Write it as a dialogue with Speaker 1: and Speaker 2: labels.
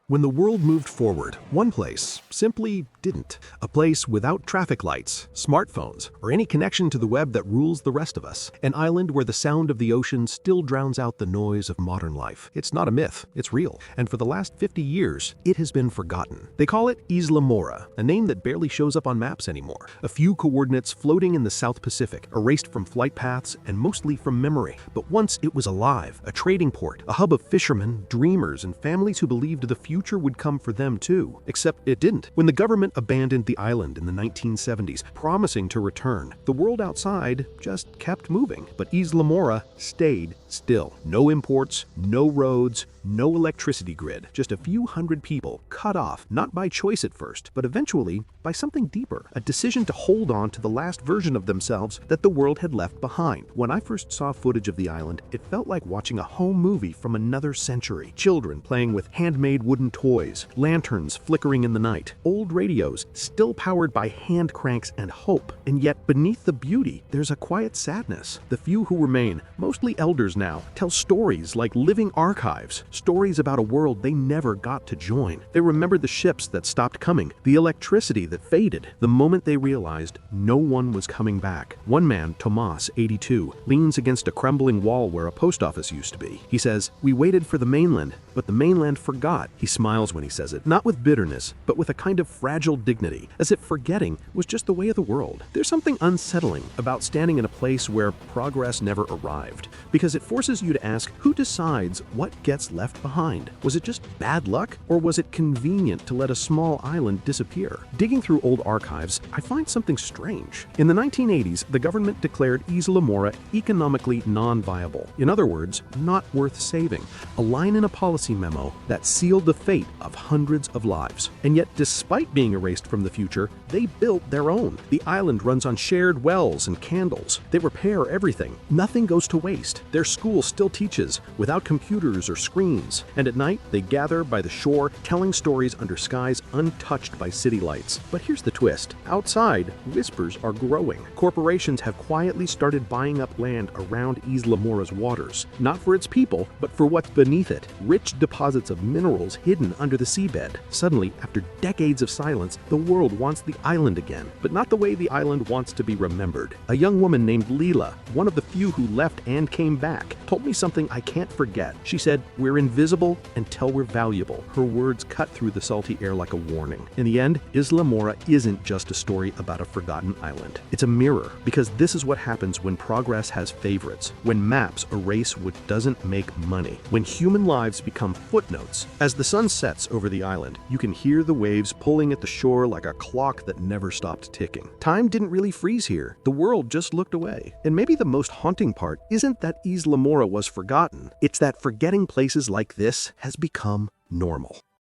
Speaker 1: When the world moved forward, one place simply didn't. A place without traffic lights, smartphones, or any connection to the web that rules the rest of us. An island where the sound of the ocean still drowns out the noise of modern life. It's not a myth, it's real. And for the last 50 years, it has been forgotten. They call it Isla Mora, a name that barely shows up on maps anymore. A few coordinates floating in the South Pacific, erased from flight paths and mostly from memory. But once it was alive, a trading port, a hub of fishermen, dreamers, and families who believed the future would come for them too. Except it didn't. When the government abandoned the island in the 1970s, promising to return, the world outside just kept moving. But Isla Mora stayed still. No imports, no roads, no electricity grid. Just a few hundred people cut off, not by choice at first, but eventually by something deeper. A decision to hold on to the last version of themselves that the world had left behind. When I first saw footage of the island, it felt like watching a home movie from another century. Children playing with handmade wooden toys, lanterns flickering in the night, old radios still powered by hand cranks and hope. And yet beneath the beauty, there's a quiet sadness. The few who remain, mostly elders now, tell stories like living archives, stories about a world they never got to join. They remember the ships that stopped coming, the electricity that faded, the moment they realized no one was coming back. One man, Tomas, 82, leans against a crumbling wall where a post office used to be. He says, "We waited for the mainland, but the mainland forgot." He smiles when he says it, not with bitterness, but with a kind of fragile dignity, as if forgetting was just the way of the world. There's something unsettling about standing in a place where progress never arrived, because it forces you to ask, who decides what gets left behind? Was it just bad luck, or was it convenient to let a small island disappear? Digging through old archives, I find something strange. In the 1980s, the government declared Isla Mora economically non-viable. In other words, not worth saving. A line in a policy memo that sealed the fate of hundreds of lives. And yet, despite being erased from the future, they built their own. The island runs on shared wells and candles. They repair everything. Nothing goes to waste. Their school still teaches, without computers or screens. And at night, they gather by the shore, telling stories under skies untouched by city lights. But here's the twist. Outside, whispers are growing. Corporations have quietly started buying up land around Isla Mora's waters. Not for its people, but for what's beneath it. Rich deposits of minerals hidden under the seabed. Suddenly, after decades of silence, the world wants the island again. But not the way the island wants to be remembered. A young woman named Lila, one of the few who left and came back, told me something I can't forget. She said, "We're invisible until we're valuable." Her words cut through the salty air like a warning. In the end, Isla Mora isn't just a story about a forgotten island. It's a mirror, because this is what happens when progress has favorites, when maps erase what doesn't make money, when human lives become footnotes. As the sun sets over the island, you can hear the waves pulling at the shore like a clock that never stopped ticking. Time didn't really freeze here. The world just looked away. And maybe the most haunting part isn't that Isla Mora was forgotten. It's that forgetting places like this has become normal.